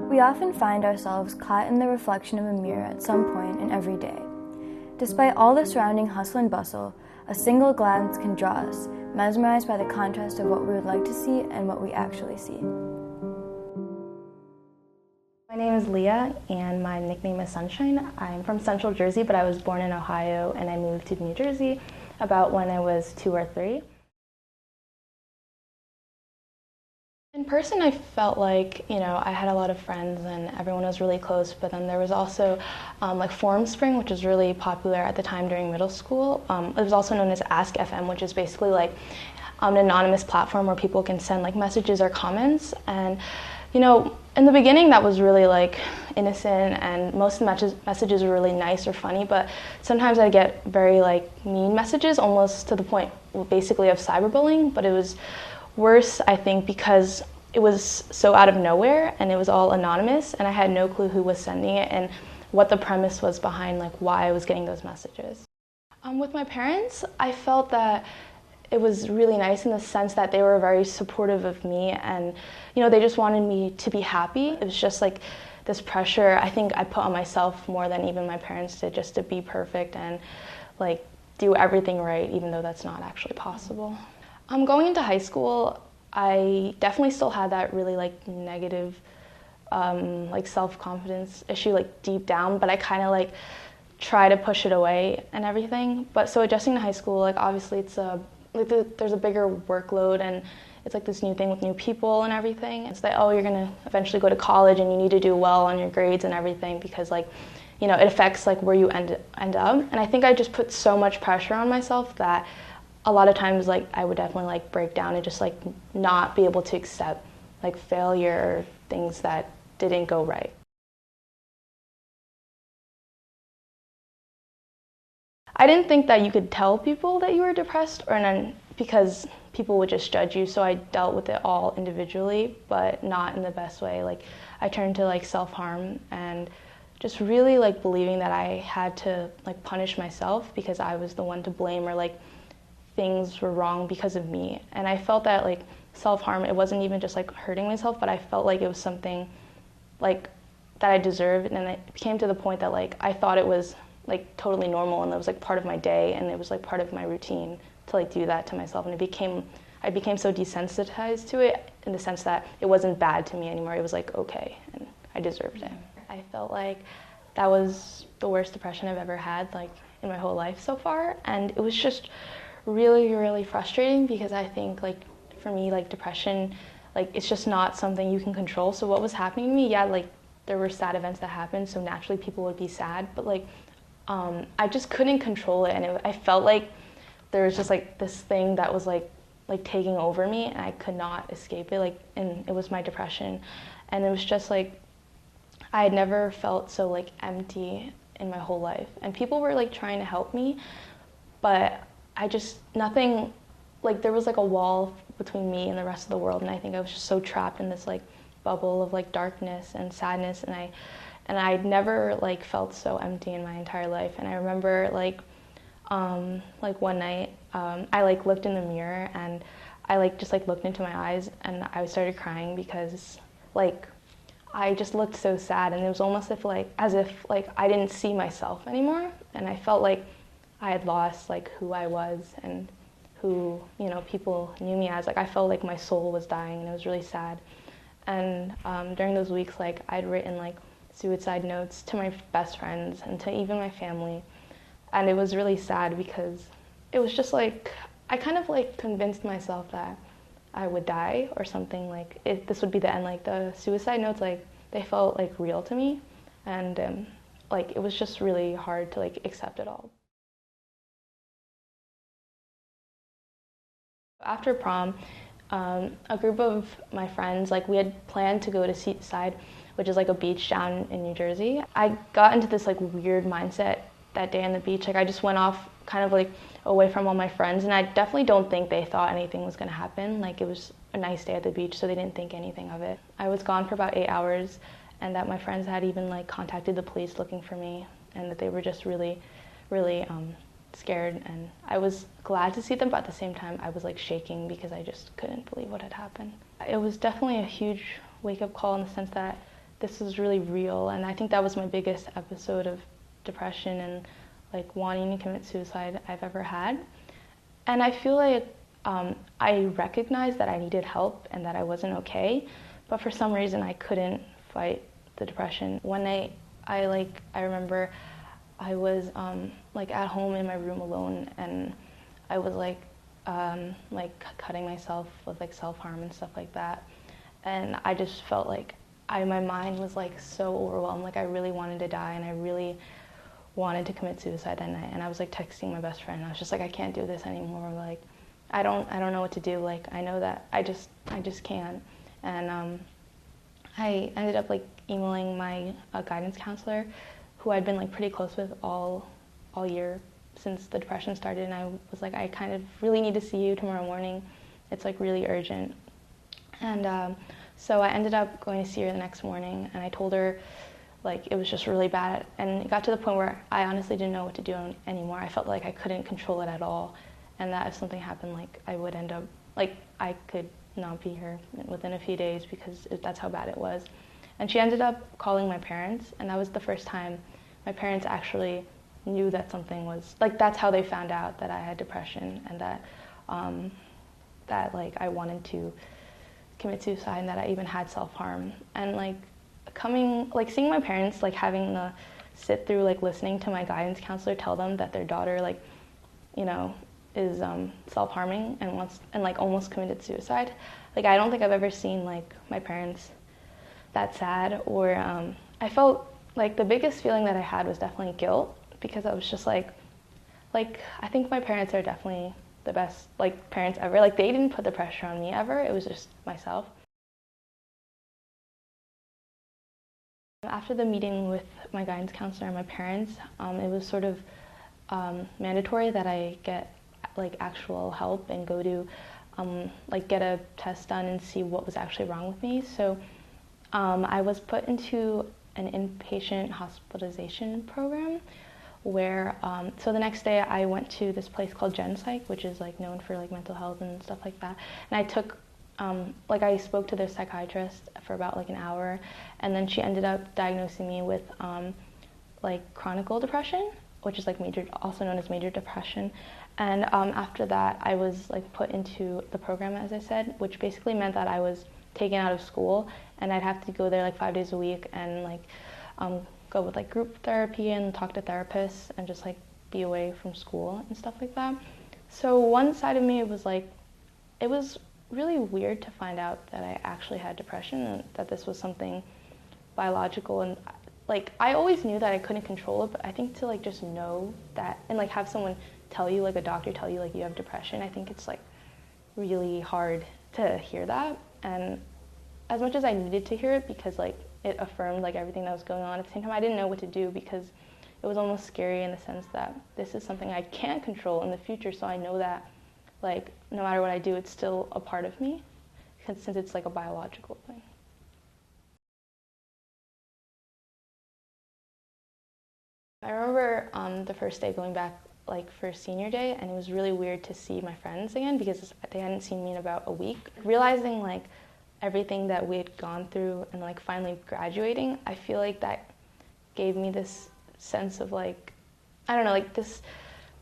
We often find ourselves caught in the reflection of a mirror at some point in every day. Despite all the surrounding hustle and bustle, a single glance can draw us, mesmerized by the contrast of what we would like to see and what we actually see. My name is Leah, and my nickname is Sunshine. I'm from Central Jersey, but I was born in Ohio, and I moved to New Jersey about when I was 2 or 3. In person, I felt like, I had a lot of friends and everyone was really close, but then there was also like Forum Spring, which was really popular at the time during middle school. It was also known as Ask FM, which is basically like an anonymous platform where people can send like messages or comments. And, in the beginning that was really like innocent, and most of the messages were really nice or funny, but sometimes I'd get very like mean messages, almost to the point basically of cyberbullying. But it was worse, I think, because it was so out of nowhere and it was all anonymous, and I had no clue who was sending it and what the premise was behind like why I was getting those messages. With my parents, I felt that it was really nice in the sense that they were very supportive of me, and they just wanted me to be happy. It was just like this pressure I think I put on myself more than even my parents did, just to be perfect and like do everything right, even though that's not actually possible. Going into high school, I definitely still had that really like negative like self-confidence issue like deep down, but I kind of like try to push it away and everything. But so adjusting to high school, like obviously it's there's a bigger workload, and it's like this new thing with new people and everything. It's like, oh, you're gonna eventually go to college and you need to do well on your grades and everything, because like it affects like where you end up. And I think I just put so much pressure on myself that a lot of times like I would definitely like break down and just like not be able to accept like failure or things that didn't go right. I didn't think that you could tell people that you were depressed, because people would just judge you, so I dealt with it all individually, but not in the best way. Like I turned to like self-harm and just really like believing that I had to like punish myself because I was the one to blame, or like things were wrong because of me. And I felt that like self-harm, it wasn't even just like hurting myself, but I felt like it was something like that I deserved, and it came to the point that like I thought it was like totally normal, and it was like part of my day, and it was like part of my routine to like do that to myself. And I became so desensitized to it, in the sense that it wasn't bad to me anymore. It was like okay, and I deserved it. I felt like that was the worst depression I've ever had like in my whole life so far, and it was just really, really frustrating, because I think like for me like depression, like it's just not something you can control. So what was happening to me, like there were sad events that happened, so naturally people would be sad, but like I just couldn't control it, and I felt like there was just like this thing that was like taking over me, and I could not escape it, like, and it was my depression. And it was just like I had never felt so like empty in my whole life, and people were like trying to help me, but nothing, like there was like a wall between me and the rest of the world, and I think I was just so trapped in this like bubble of like darkness and sadness, and I'd never like felt so empty in my entire life. And I remember like one night I like looked in the mirror, and I like just like looked into my eyes, and I started crying because like I just looked so sad, and it was almost as if I didn't see myself anymore, and I felt like I had lost like who I was and who people knew me as. Like I felt like my soul was dying, and it was really sad. And during those weeks, like I'd written like suicide notes to my best friends and to even my family, and it was really sad because it was just like I kind of like convinced myself that I would die or something, like this would be the end. Like the suicide notes, like they felt like real to me, and like it was just really hard to like accept it all. After prom, a group of my friends, like we had planned to go to Seaside, which is like a beach down in New Jersey. I got into this like weird mindset that day on the beach. Like I just went off kind of like away from all my friends, and I definitely don't think they thought anything was gonna happen. Like it was a nice day at the beach, so they didn't think anything of it. I was gone for about 8 hours, and that my friends had even like contacted the police looking for me, and that they were just really, really scared. And I was glad to see them, but at the same time I was like shaking because I just couldn't believe what had happened. It was definitely a huge wake-up call, in the sense that this is really real. And I think that was my biggest episode of depression and like wanting to commit suicide I've ever had. And I feel like I recognized that I needed help and that I wasn't okay, but for some reason I couldn't fight the depression. One night I remember I was like at home in my room alone, and I was like cutting myself with like self-harm and stuff like that. And I just felt like my mind was like so overwhelmed, like I really wanted to die and I really wanted to commit suicide that night. And I was like texting my best friend. I was just like, I can't do this anymore. Like, I don't know what to do. Like, I know that I just can't. And I ended up like emailing my guidance counselor, who I'd been like pretty close with all year since the depression started. And I was like, I kind of really need to see you tomorrow morning. It's like really urgent. And so I ended up going to see her the next morning, and I told her like it was just really bad, and it got to the point where I honestly didn't know what to do anymore. I felt like I couldn't control it at all, and that if something happened, like I would end up, like I could not be here within a few days because that's how bad it was. And she ended up calling my parents, and that was the first time my parents actually knew that something was, like that's how they found out that I had depression, and that like I wanted to commit suicide and that I even had self-harm. And like seeing my parents like having to sit through like listening to my guidance counselor tell them that their daughter like, you know, is self-harming and like almost committed suicide. Like I don't think I've ever seen like my parents that sad, or I felt like the biggest feeling that I had was definitely guilt, because I was just like I think my parents are definitely the best like parents ever. Like they didn't put the pressure on me ever. It was just myself. After the meeting with my guidance counselor and my parents, it was sort of mandatory that I get like actual help and go to like get a test done and see what was actually wrong with me. So I was put into an inpatient hospitalization program where, so the next day I went to this place called Gen Psych, which is like known for like mental health and stuff like that. And I took, like I spoke to their psychiatrist for about like an hour, and then she ended up diagnosing me with like chronic depression, which is like also known as major depression. And after that, I was like put into the program, as I said, which basically meant that I was taken out of school, and I'd have to go there like 5 days a week and like go with like group therapy and talk to therapists and just like be away from school and stuff like that. So one side of me, it was really weird to find out that I actually had depression and that this was something biological. And like I always knew that I couldn't control it, but I think to like just know that and like have someone tell you, like a doctor tell you like you have depression, I think it's like really hard to hear that. And as much as I needed to hear it, because like it affirmed like everything that was going on, at the same time I didn't know what to do, because it was almost scary in the sense that this is something I can't control in the future. So I know that like no matter what I do, it's still a part of me, since it's like a biological thing. I remember the first day going back like for senior day, and it was really weird to see my friends again because they hadn't seen me in about a week. Realizing like everything that we had gone through and like finally graduating, I feel like that gave me this sense of like, I don't know, like this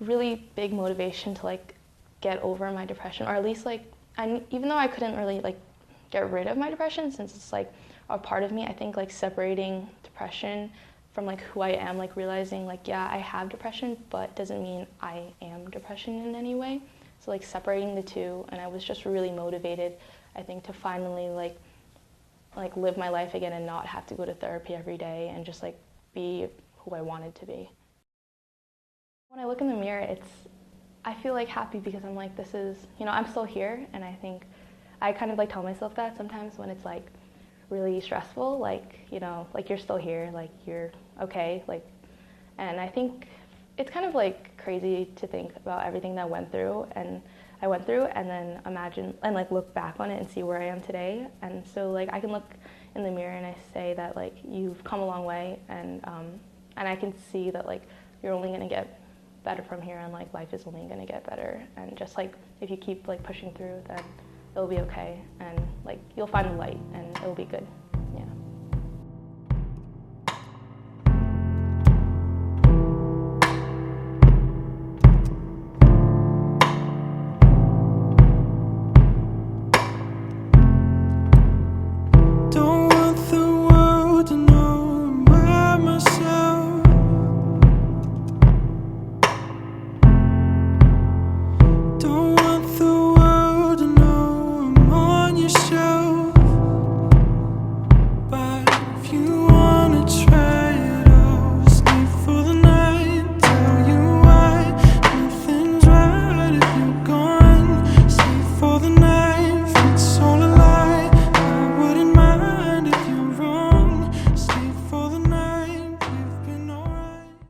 really big motivation to like get over my depression, or at least like, even though I couldn't really like get rid of my depression since it's like a part of me, I think like separating depression from like who I am, like realizing like, yeah, I have depression, but doesn't mean I am depression in any way. So like separating the two, and I was just really motivated, I think, to finally like live my life again and not have to go to therapy every day and just like be who I wanted to be. When I look in the mirror, I feel like happy because I'm like, this is, you know, I'm still here, and I think I kind of like tell myself that sometimes when it's like really stressful, like, you know, like you're still here, like you're okay, like, and I think it's kind of like crazy to think about everything that I went through and then imagine and like look back on it and see where I am today. And so like I can look in the mirror and I say that like you've come a long way, and I can see that like you're only gonna get better from here, and like life is only gonna get better, and just like if you keep like pushing through, then it'll be okay, and like you'll find the light and it'll be good.